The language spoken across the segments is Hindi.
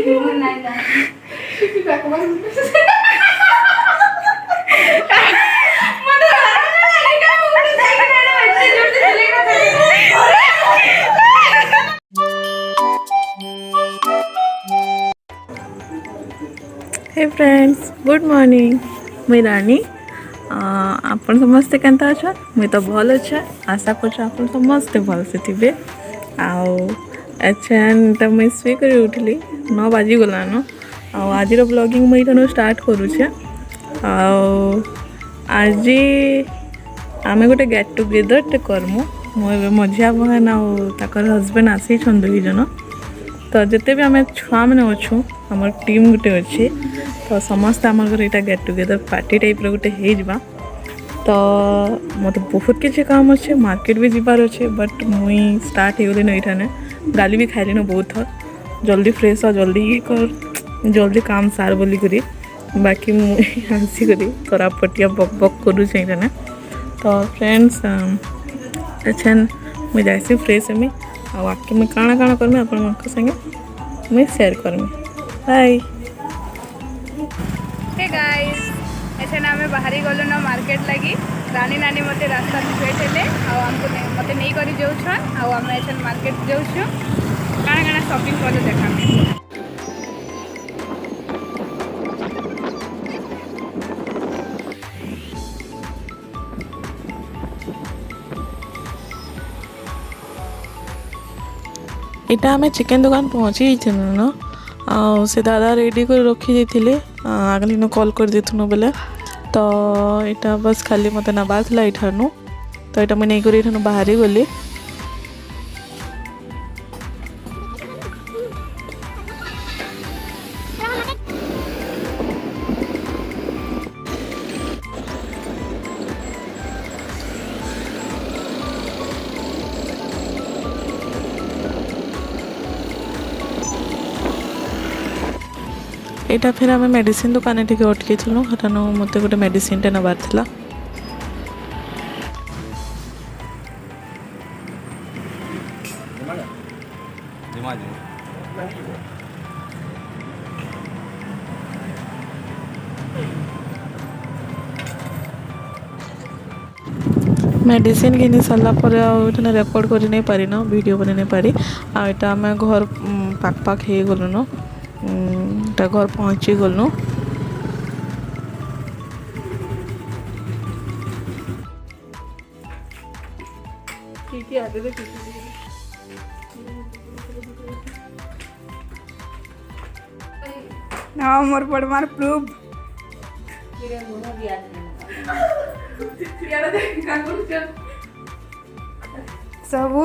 हे फ्रेंड्स गुड मॉर्निंग मुई रानी आपण समस्ते केंता अच्छा मुई तो भल अच्छा आशा कर आप समस्ते भल से थे अच्छा तो मुई शुई कर उठली 9 बाजी गलान आज ब्लॉगिंग मुई ठनु स्टार्ट करुचे आज आमे गोटे गेट टुगेदर टे करमु मो मझिया बहन आकर हजबैंड आसी दुई जन तो जिते भी आम छुआ मैंने अच्छू आम टीम गोटे अच्छे तो समस्ते आम घर यहाँ गेट टुगेदर पार्टी टाइप गोटे हो तो मत बहुत किसी काम अच्छे मार्केट भी जीवार अच्छे बट मुई स्टार्ट हो गली ये गाली भी खाइली बहुत थर जल्दी फ्रेश हो जल्दी काम सार बोली करी बाकी मुई आसिक तोरा पटिया बक बक करुचे तो फ्रेंड्स अच्छा मुझे जाइसी फ्रेश हेमी आके मुझे काଣା काଣା करमी आपण संगे मुझे शेयर करमी बाय। हे गाइस ऐसे ना हमें बाहरी गलु ना मार्केट लगी रानी नानी मते रास्ता में बैठे आमको मते नहीं करी जाऊछन आम ऐसे मार्केट जाऊछु काଣା काଣା शॉपिंग कर देखा इटा आम चिकेन दुकान पहुँची न आ से दादा रेडी कर रखी जाइए आगली न कॉल कर देथुनु बेले तो इटा बस खाली मत नबार था इठानु तो इटा मुझे नहीं इठानु बाहरी गली एटा फिर आम मेडिसिन दुकान टे अटकई थी हटानु मत गोटे मेडिसिन टे नबार था मेडिसिन घिनी सारा रेकर्ड कर नहीं पारी न वीडियो बन नहीं पारी आटा आम घर पाक पाक हो गलुन घर पहुँची गलु हाँ मोर पड़मार प्रूफ सबू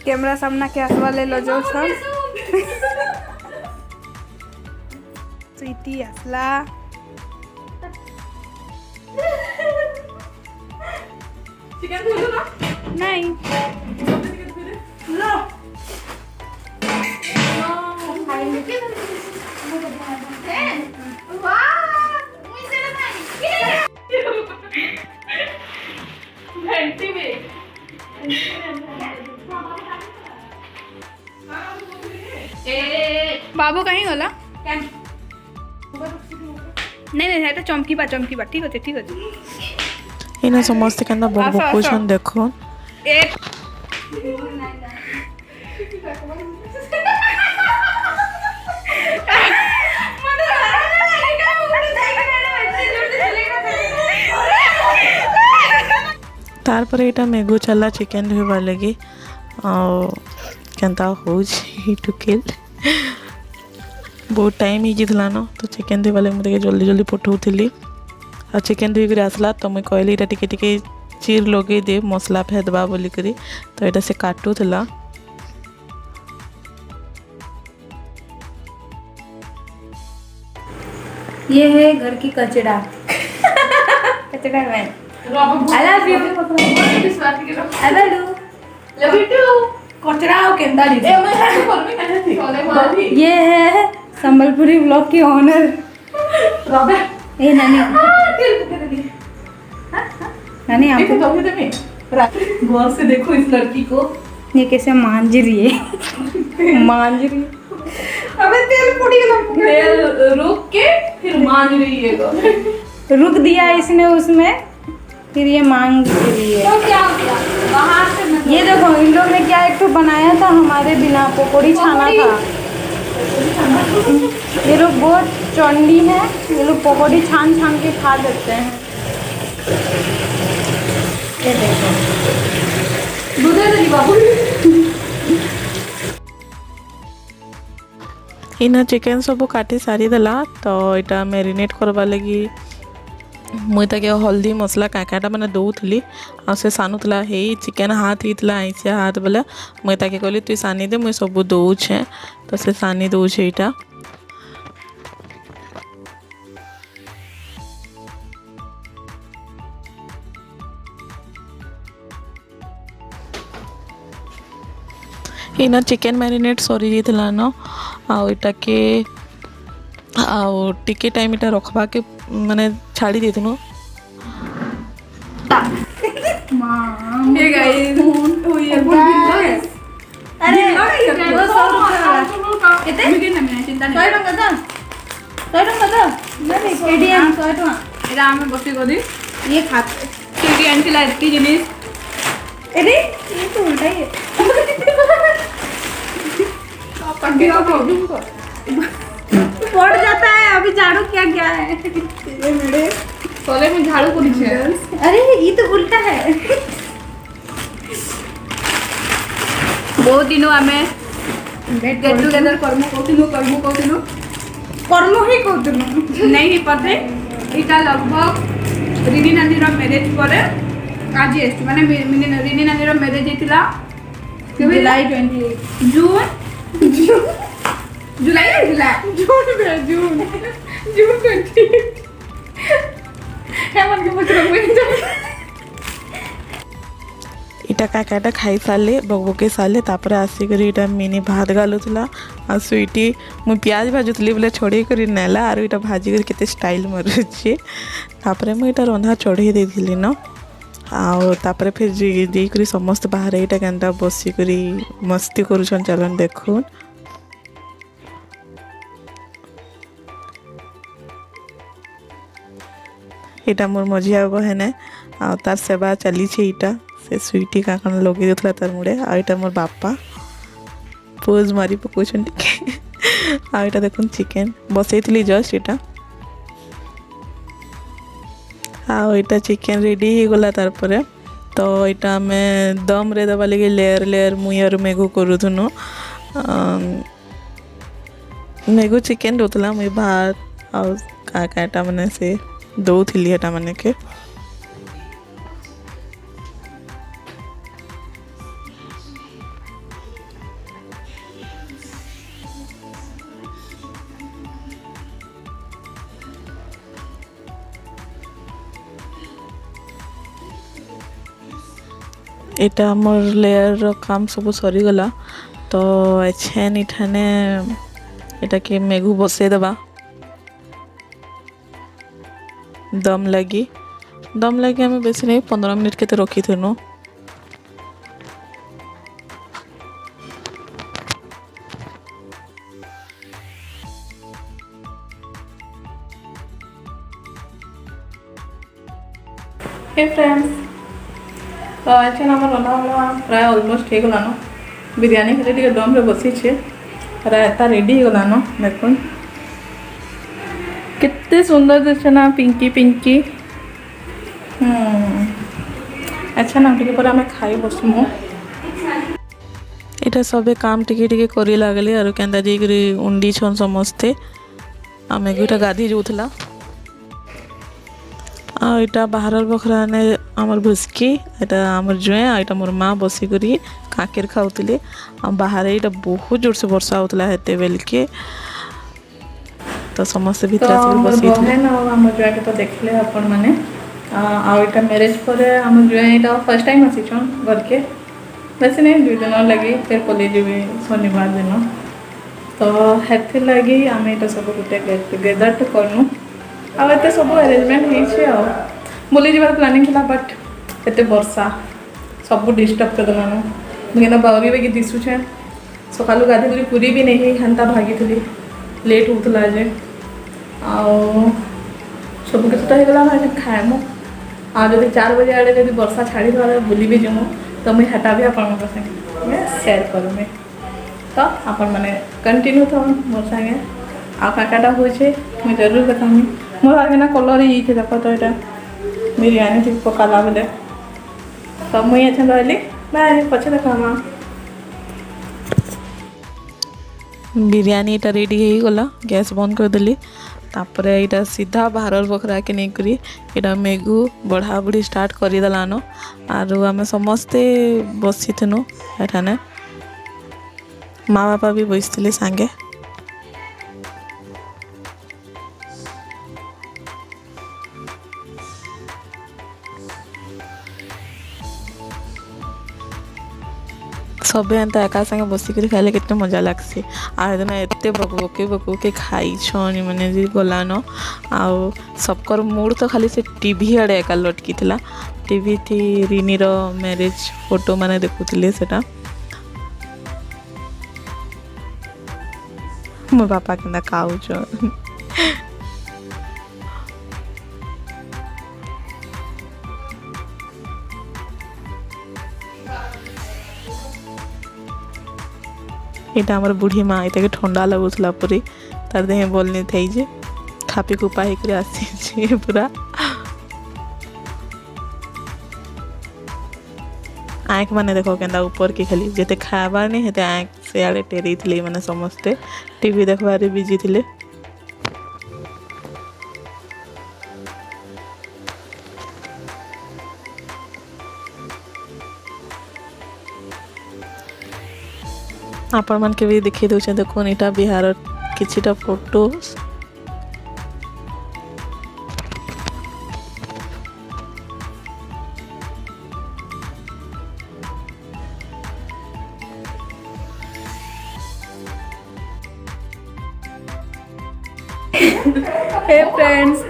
कैमरा सामना के आसवा ले लो जो स्वीटी आसला नहीं बाबू कहीं गला नहीं नहीं चमकी बा ठीक अच्छे इना समस्त केंदा बड़ बकुछन देखो तार पर एटा मेगो चला चिकेन धोवा लगी केंता हो टू किल बहुत टाइम ही न तो चिकेन धोवा लगे मुझे जल्दी जल्दी पठाऊली आ चिकेन धोई कर आसला तो मुझे कहली इटा टिके टिके चीर लगे दे मसला फेदबा बोलिक तो यहाँ से काटुला ये है घर की कचड़ा कचड़ा man I love you I love you कचड़ा हो केंदा ये है संबलपुरी ब्लॉग के ओनर ए नानी नानी आपको गौर से देखो इस लड़की को ये कैसे मांझ रही है मांझ रही अबे तेल पड़ी गया। तेल रुक के फिर मान रहिएगा। रुक दिया इसने उसमें, फिर ये मांग के लिए। तो क्या हो गया बाहर से ये देखो इन लोग ने क्या एक तो बनाया था हमारे बिना, पकौड़ी छाना था। ये लोग बहुत चौंडी है, ये लोग पकौड़ी छान छान के खा लेते हैं। ये देखो दूधे दे बाबू। इना चिकेन सब काटी सारी देला तो इटा मैरिनेट करवा लगी मुई ताके हल्दी मसला काकाटा मैंने दौली आ से सानुला हे चिकेन हाथ होता आइसिया हाथ बोले मुई ताके कहली तु सानी दे मुई सब दौछे तो से सानी दौछे इटा। इना चिकेन मैरिनेट सरी जाइला न आटा के टिके टाइम इटा रखबा के माने छाड़ी देथनु। ये गाइस तो ये अरे वो 100 रुपया कितने मैं चिंता नहीं 100 टका था 100 टका था नहीं स्टेडियम 100 टका एरा हम बसी गदी ये खाते सीडी आंटिला इतनी जिनिस। अरे ये तो उल्टा ही है। पड़ जाता है अभी झाड़ू क्या क्या है ये मेरे सोले में झाड़ू को नीचे। अरे ये तो उल्टा है। बहुत दिनों हमें गेट टुगेदर कर्म ही कहतुनु नहीं पते इटा लगभग रिनी नानी रो मैरिज करे आज एस्ट माने रिनी नानी रो मैरिज हेतिला जुलाई 28 जून 20 हेमंत के पुत्र इटा काकाटा खाई सारे बकबके सारे तापर आसिक इटा मिनी भात गालुला आ स्वीटी मुई प्याज भाजुली बोले छोड़ी कर नेला आर इटा भाजी कर केते स्टाइल मारुचे तापर मुई इटा रंधा चढ़े देथिली न आउे फिर जाकर समस्त बाहर यहाँ केन्ता बसिक मस्ती करुछन चलन देखुन। यहाँ मोर मझिया बहन आ तार सेवा चली इटा से स्वीटी का कण लगे देता तार मुड़े आटा मोर बापा पोज मारी पकाउछन टिके आटा देखुन चिकेन बसैली जस्ट इटा आटा चिकेन रेडी हो गला तार परे तो इटा आमे दम रे दबा लगे लेयर लेयर मुई और मेघू करूथुनु मेघू चिकेन रोतला मुई भात आ काकाटा माने से दौली हेटा माने के इटा मोर लेयर काम सब सरीगला तो एछेन इठाने इटा के मेघू बसई देबा दम लगी हमें बेसी नहीं 15 मिनट के रखी थी। हे फ्रेंड्स तो अच्छे आम रंधा प्राय अलमोस्ट हो गलान बिरयानी खाली टे दम रे बसी प्राय एता रेडी हो गलान देखुन कितने सुंदर दिखे ना पिंकी पिंकी अच्छा ना टे पर आम खाई बसमु इटा सबे काम टिके टिके करी लागले और केंदा जाकर उंडी छन समस्ते आम गोटा गाधी जाऊला आटा बाहर बखरा ने आमर भुसकी एटा आमर जुए आटा मोर माँ बसिक काकेर खाऊले बाहर यहाँ बहुत जोर से वर्षा होता हेते बेल के तो समस्त भीतर बहन आम जुआ के तो देखले आपण मैंने आटा मैरिज पर आम जुआ यहाँ फर्स्ट टाइम आसीछन घर के बेसी नहीं 2 दिन लगे फिर पलि जी शनिवार दिन तो हेथि लगी आम यहाँ सब गोटे गेट टुगेदर तो करनु आते सब अरेंजमेंट हो बुली जाबार प्लानिंग था बट एत वर्षा सब डिस्टर्ब कर देलानु मुझे बाउरी बेगी दिशुचे सकालू गाधी पूरी भी नहीं हेन्ता भागी लेट होता जे सब किसी तो होगा ना खाएमु आदि 4 बजे आड़े जब वर्षा छाड़ी बुली भी जीमु तो मुझे हटा भी आप संगे सेयार करूँ तो आपण मैंने कंटिन्यू था मोर संगे आकाटा हो जरूर देखामी मोर आगे ना कलर ही देख तो यहाँ बिरयानी थी पकाला बेले तो मुझे अच्छा रही बाय पचे देखा बिरयानी टा रेडी हो गला गैस बंद कर देली तापर यहाँ सीधा बाहर बखरा के नहीं करी यहाँ मेघू बढ़ा बुढ़ी स्टार्ट करदेलान आरो आम समस्ते बसी थी एठाने माँ बापा भी बसते सांगे सब एंता एका संगे बसिक खाइले केते मजा लागसी आदिन एते बकबके खाई छनी मैंने जी गलान आउ सबकर मूड तो खाली से टीवी आड़े एका लटकी थिला टीवी थी रिनीर मैरिज फोटो माने देखुथिले सेटा मो बापा केंदा खाउछ यहाँ आम बुढ़ी माँ ये ठंडा लगुला पूरी तार देह बोलनी थी जे खापी खुपा होकर आसी पूरा आँख मैंने देख के ऊपर की खाली जिते खाबार नहीं हेते आँख से आड़े टेरी थी मैंने समस्ते टीवी देखबार बिजी थे आपण मन के भी देखी दौचे देखो इटा बिहार किछिटा फोटो हे फ्रेंड्स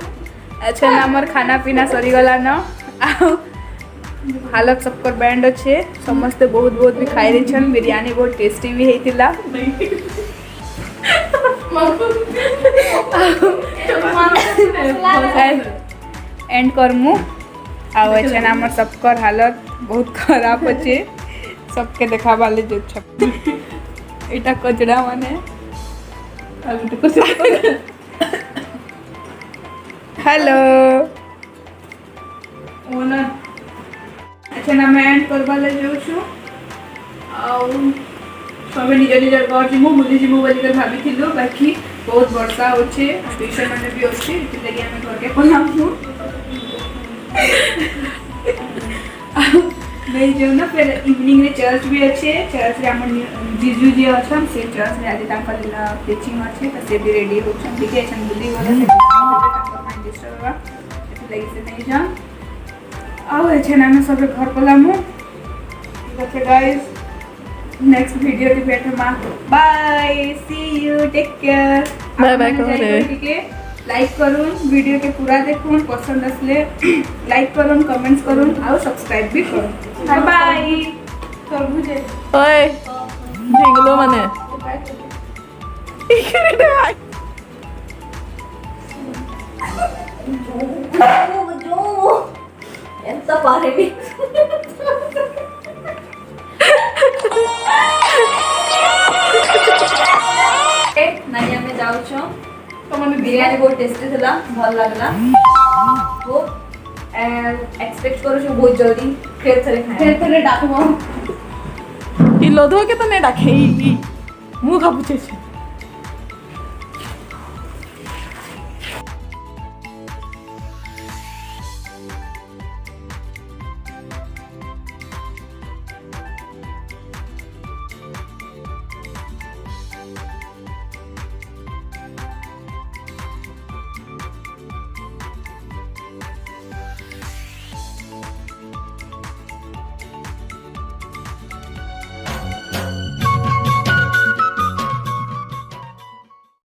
अच्छा आमर खाना पीना सरीगला न हालत सबकर बैंड अच्छे समस्ते बहुत बहुत भी खाई रही छन बिरयानी बहुत टेस्टी भी होता एंड करमु आछन आमर सबकर हालत बहुत खराब अच्छे सबके देखा वाले जो छप इटा कचड़ा माने हेलो ओनर अच्छा ना मैं एंड करवा ले जाऊँ सब निज निज घर जीमु बुली जीमु बोलिक भाभी बाकी बहुत वर्षा होचे ट्यूशन मैंने भी अच्छे लगे आम घर के पलामु नहीं जाऊ ना फिर इवनिंग रे चर्च भी अच्छे चर्च रे आम जीजू जी अच्छा से चर्च में आज प्रीचिंग अच्छे तो से भी रेडी होछन ठीक है छन बुली गले डिस्टर्ब हुआ लगी से नहीं जा आओ अच्छे ना मैं सब घर पलामु ठीक है गाइस नेक्स्ट वीडियो टी भेट मा bye see you take care bye bye करे ठीक है लाइक करूँ वीडियो के पूरा देखूँ पसंद आसले लाइक करूँ कमेंट्स करूँ और सब्सक्राइब भी करूँ बाय बाय तरबुजे ओए ढिंगलो माने ఎంత పారేవి नहीं हमें जाऊ छो तो मैंने बिरयानी बहुत टेस्टी थला भल लागला वो एक्सपेक्ट करू छो बहुत जल्दी फिर थरे डाकबो ई लोधो के तो नहीं डाखे ई मु का पूछे छे